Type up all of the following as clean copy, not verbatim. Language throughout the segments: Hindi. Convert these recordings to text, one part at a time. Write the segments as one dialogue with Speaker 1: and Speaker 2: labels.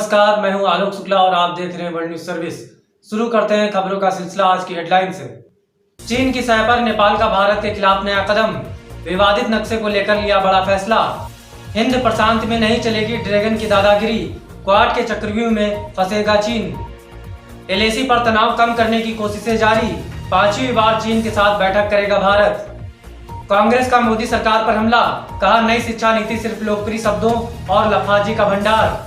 Speaker 1: नमस्कार, मैं हूं आलोक शुक्ला और आप देख रहे हैं वर्ल्ड न्यूज सर्विस। शुरू करते हैं खबरों का सिलसिला आज की हेडलाइन से। चीन की सह पर नेपाल का भारत के खिलाफ नया कदम, विवादित नक्शे को लेकर लिया बड़ा फैसला। हिंद प्रशांत में नहीं चलेगी ड्रैगन की दादागिरी, क्वाड के चक्रव्यूह में फंसेगा चीन। एलएसी पर तनाव कम करने की कोशिशें जारी, 5वीं बार चीन के साथ बैठक करेगा भारत। कांग्रेस का मोदी सरकार पर हमला, कहा नई शिक्षा नीति सिर्फ लोकप्रिय शब्दों और लफाजी का भंडार।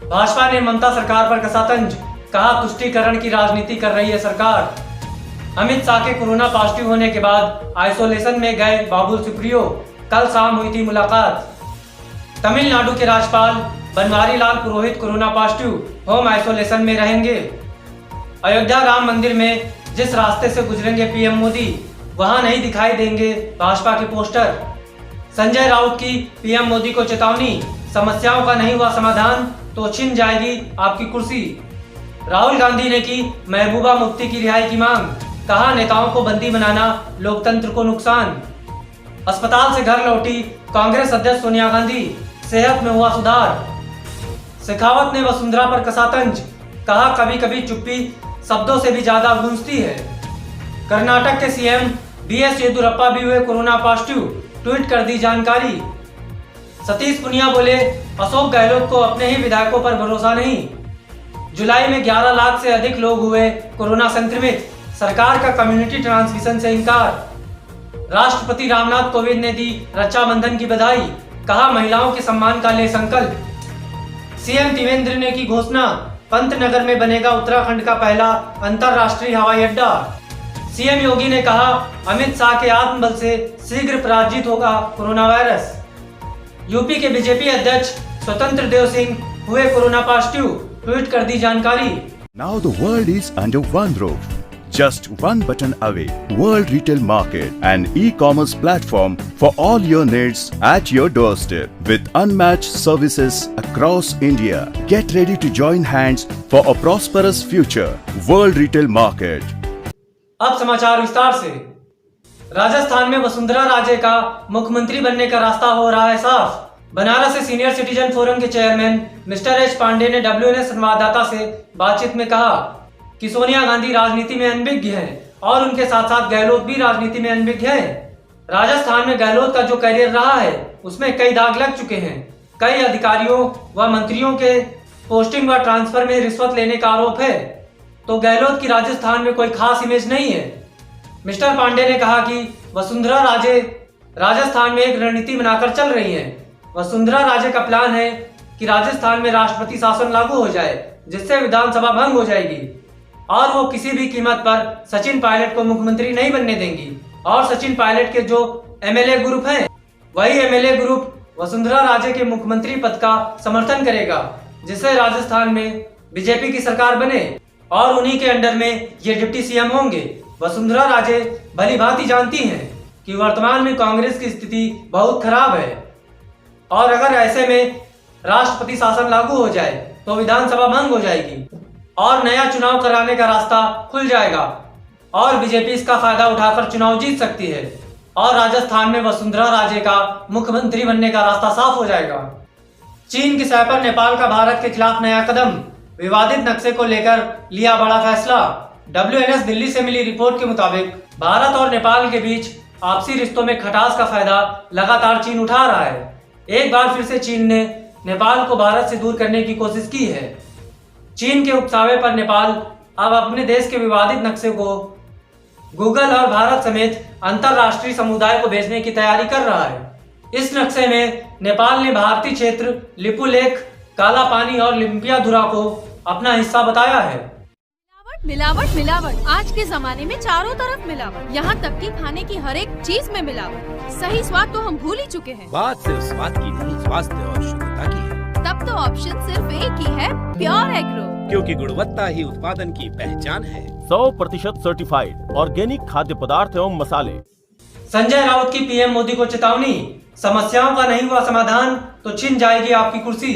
Speaker 1: भाजपा ने ममता सरकार पर कसा तंज, कहा तुष्टीकरण की राजनीति कर रही है सरकार। अमित शाह के कोरोना पॉजिटिव होने के बाद आइसोलेशन में गए बाबुल सुप्रियो, कल शाम हुई थी मुलाकात। तमिलनाडु के राज्यपाल बनवारी लाल पुरोहित कोरोना पॉजिटिव, होम आइसोलेशन में रहेंगे। अयोध्या राम मंदिर में जिस रास्ते से गुजरेंगे पीएम मोदी, वहां नहीं दिखाई देंगे भाजपा के पोस्टर। संजय राउत की पीएम मोदी को चेतावनी, समस्याओं का नहीं हुआ समाधान तो छिन जाएगी आपकी कुर्सी। राहुल गांधी ने की महबूबा मुफ्ती की रिहाई की मांग, कहा नेताओं को बंदी बनाना लोकतंत्र को नुकसान। अस्पताल से घर लौटी कांग्रेस अध्यक्ष सोनिया गांधी, सेहत में हुआ सुधार। शेखावत ने वसुंधरा पर कसा तंज, कहा कभी कभी चुप्पी शब्दों से भी ज्यादा गूंजती है। कर्नाटक के सीएम बीएस येदियुरप्पा भी हुए कोरोना पॉजिटिव, ट्वीट कर दी जानकारी। सतीश पुनिया बोले अशोक गहलोत को अपने ही विधायकों पर भरोसा नहीं। जुलाई में 11 लाख से अधिक लोग हुए कोरोना संक्रमित, सरकार का कम्युनिटी ट्रांसमिशन से इंकार। राष्ट्रपति रामनाथ कोविंद ने दी रक्षाबंधन की बधाई, कहा महिलाओं के सम्मान का ले संकल्प। सीएम त्रिवेंद्र ने की घोषणा, पंतनगर में बनेगा उत्तराखंड का पहला अंतरराष्ट्रीय हवाई अड्डा। सीएम योगी ने कहा अमित शाह के आत्मबल से शीघ्र पराजित होगा कोरोना वायरस। यूपी के बीजेपी अध्यक्ष स्वतंत्र देव सिंह हुए कोरोना पॉजिटिव, ट्वीट कर दी जानकारी।
Speaker 2: Now the world is under one roof. Just one button away. World Retail Market, an e-commerce platform for all your needs at your doorstep with unmatched services across India. Get ready to join hands for a prosperous future. World Retail Market.
Speaker 1: अब समाचार विस्तार से। राजस्थान में वसुंधरा राजे का मुख्यमंत्री बनने का रास्ता हो रहा है साफ। बनारस से सीनियर सिटीजन फोरम के चेयरमैन मिस्टर एच पांडे ने WNS संवाददाता से बातचीत में कहा कि सोनिया गांधी राजनीति में अनभिज्ञ हैं और उनके साथ साथ गहलोत भी राजनीति में अनभिज्ञ हैं। राजस्थान में गहलोत का जो करियर रहा है उसमें कई दाग लग चुके हैं। कई अधिकारियों व मंत्रियों के पोस्टिंग व ट्रांसफर में रिश्वत लेने का आरोप है, तो गहलोत की राजस्थान में कोई खास इमेज नहीं है। मिस्टर पांडे ने कहा कि वसुंधरा राजे राजस्थान में एक रणनीति बनाकर चल रही हैं। वसुंधरा राजे का प्लान है कि राजस्थान में राष्ट्रपति शासन लागू हो जाए, जिससे विधानसभा भंग हो जाएगी और वो किसी भी कीमत पर सचिन पायलट को मुख्यमंत्री नहीं बनने देंगी। और सचिन पायलट के जो एमएलए ग्रुप हैं, वही एमएलए ग्रुप वसुंधरा राजे के मुख्यमंत्री पद का समर्थन करेगा, जिससे राजस्थान में बीजेपी की सरकार बने और उन्हीं के अंडर में ये डिप्टी सीएम होंगे। वसुंधरा राजे भली भांति जानती हैं कि वर्तमान में कांग्रेस की स्थिति बहुत खराब है और अगर ऐसे में राष्ट्रपति शासन लागू हो जाए तो विधानसभा भंग हो जाएगी और नया चुनाव कराने का रास्ता खुल जाएगा और बीजेपी इसका फायदा उठाकर चुनाव जीत सकती है और राजस्थान में वसुंधरा राजे का मुख्यमंत्री बनने का रास्ता साफ हो जाएगा। चीन की सह पर नेपाल का भारत के खिलाफ नया कदम, विवादित नक्शे को लेकर लिया बड़ा फैसला। WNS दिल्ली से मिली रिपोर्ट के मुताबिक भारत और नेपाल के बीच आपसी रिश्तों में खटास का फायदा लगातार चीन उठा रहा है। एक बार फिर से चीन ने नेपाल को भारत से दूर करने की कोशिश की है। चीन के उकसावे पर नेपाल अब अपने देश के विवादित नक्शे को गूगल और भारत समेत अंतरराष्ट्रीय समुदाय को भेजने की तैयारी कर रहा है। इस नक्शे में नेपाल ने भारतीय क्षेत्र लिपुलेख, काला पानी और लिम्पियाधुरा को अपना हिस्सा बताया है।
Speaker 3: मिलावट मिलावट, आज के जमाने में चारों तरफ मिलावट, यहाँ तक कि खाने की हर एक चीज में मिलावट। सही स्वाद तो हम भूल ही चुके हैं।
Speaker 4: बात सिर्फ स्वाद की नहीं, स्वास्थ्य और शुद्धता की है।
Speaker 3: तब तो ऑप्शन सिर्फ एक ही है, प्योर एग्रो,
Speaker 4: क्योंकि गुणवत्ता ही उत्पादन की पहचान है।
Speaker 5: 100% सर्टिफाइड ऑर्गेनिक खाद्य पदार्थ एवं मसाले।
Speaker 1: संजय राउत की पीएम मोदी को चेतावनी, समस्याओं का नहीं हुआ समाधान तो छिन जाएगी आपकी कुर्सी।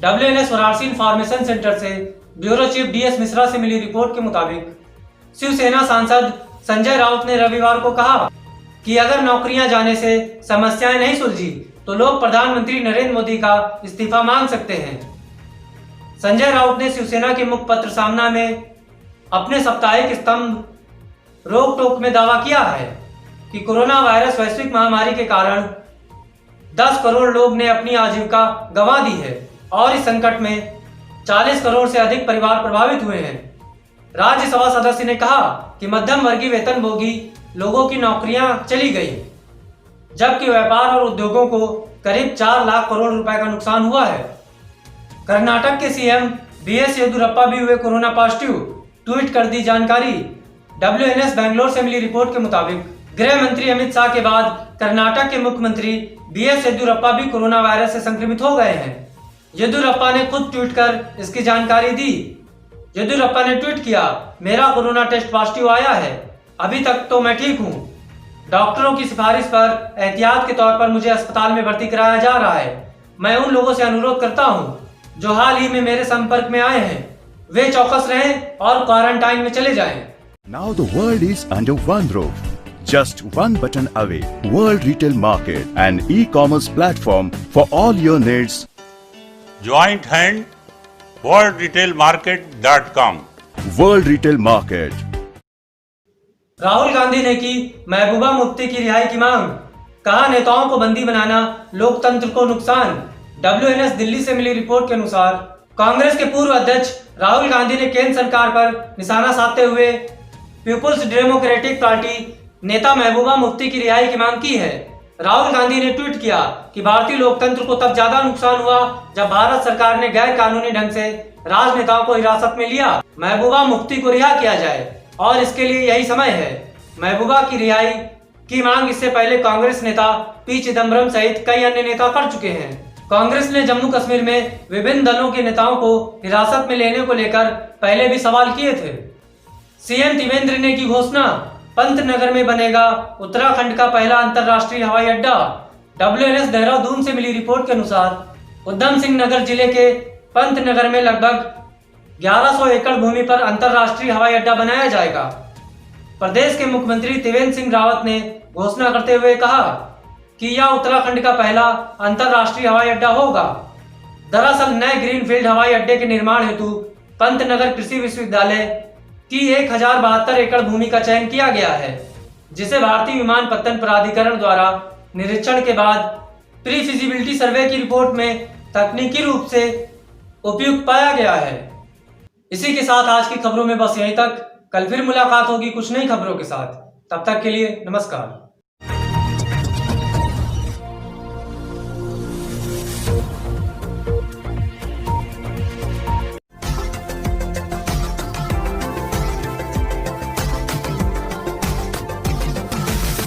Speaker 1: WNS वाराणसी इंफॉर्मेशन सेंटर से ब्यूरो चीफ DS मिश्रा से मिली रिपोर्ट के मुताबिक शिवसेना सांसद संजय राउत ने रविवार को कहा कि अगर नौकरियां जाने से समस्याएं नहीं सुलझी तो लोग प्रधानमंत्री नरेंद्र मोदी का इस्तीफा मांग सकते हैं। संजय राउत ने शिवसेना के मुखपत्र सामना में अपने साप्ताहिक स्तंभ रोक टोक में दावा किया है कि कोरोना वायरस वैश्विक महामारी के कारण 10 करोड़ लोग ने अपनी आजीविका गंवा दी है और इस संकट में 40 करोड़ से अधिक परिवार प्रभावित हुए हैं। राज्यसभा सदस्य ने कहा कि मध्यम वर्गीय वेतनभोगी लोगों की नौकरियां चली गई, जबकि व्यापार और उद्योगों को करीब 4 लाख करोड़ रुपए का नुकसान हुआ है। कर्नाटक के सीएम बीएस येदियुरप्पा भी हुए कोरोना पॉजिटिव, ट्वीट कर दी जानकारी। WNS बैंगलोर से मिली रिपोर्ट के मुताबिक गृह मंत्री अमित शाह के बाद कर्नाटक के मुख्यमंत्री बीएस येदियुरप्पा भी कोरोना वायरस से संक्रमित हो गए हैं। येदियुरप्पा ने खुद ट्वीट कर इसकी जानकारी दी। येदियुरप्पा ने ट्वीट किया, मेरा कोरोना टेस्ट पॉजिटिव आया है, अभी तक तो मैं ठीक हूँ। डॉक्टरों की सिफारिश पर एहतियात के तौर पर मुझे अस्पताल में भर्ती कराया जा रहा है। मैं उन लोगों से अनुरोध करता हूँ जो हाल ही में मेरे संपर्क में आए हैं, वे चौकस रहें और क्वारंटाइन में चले जाएं।
Speaker 2: Now the world is under one roof. Just one button away. World Retail Market, an e-commerce platform for all your needs.
Speaker 6: Joint hand worldretailmarket.com.
Speaker 2: World Retail Market.
Speaker 1: Rahul Gandhi ने की महबूबा मुफ्ती की रिहाई की मांग, कहा नेताओं को बंदी बनाना लोकतंत्र को नुकसान। WNS दिल्ली से मिली रिपोर्ट के अनुसार कांग्रेस के पूर्व अध्यक्ष राहुल गांधी ने केंद्र सरकार पर निशाना साधते हुए पीपुल्स डेमोक्रेटिक पार्टी नेता महबूबा मुफ्ती की रिहाई की मांग की है। राहुल गांधी ने ट्वीट किया कि भारतीय लोकतंत्र को तब ज्यादा नुकसान हुआ जब भारत सरकार ने गैर कानूनी ढंग से राजनेताओं को हिरासत में लिया। महबूबा मुफ्ती को रिहा किया जाए और इसके लिए यही समय है। महबूबा की रिहाई की मांग इससे पहले कांग्रेस नेता पी चिदम्बरम सहित कई अन्य नेता कर चुके हैं। कांग्रेस ने जम्मू कश्मीर में विभिन्न दलों के नेताओं को हिरासत में लेने को लेकर पहले भी सवाल किए थे। सीएम त्रिवेंद्र ने की घोषणा, पंतनगर में बनेगा उत्तराखंड का पहला अंतर्राष्ट्रीय हवाई अड्डा। WNS देहरादून से मिली रिपोर्ट के अनुसार उधम सिंह नगर जिले के पंतनगर में लगभग 1100 एकड़ भूमि पर अंतर्राष्ट्रीय हवाई अड्डा बनाया जाएगा। प्रदेश के मुख्यमंत्री त्रिवेंद्र सिंह रावत ने घोषणा करते हुए कहा कि यह उत्तराखंड का पहला अंतर्राष्ट्रीय हवाई अड्डा होगा। दरअसल नए ग्रीनफील्ड हवाई अड्डे के निर्माण हेतु पंतनगर कृषि विश्वविद्यालय की 1072 एकड़ भूमि का चयन किया गया है, जिसे भारतीय विमानपत्तन प्राधिकरण द्वारा निरीक्षण के बाद प्री फिजिबिलिटी सर्वे की रिपोर्ट में तकनीकी रूप से उपयुक्त पाया गया है। इसी के साथ आज की खबरों में बस यहीं तक। कल फिर मुलाकात होगी कुछ नई खबरों के साथ। तब तक के लिए नमस्कार।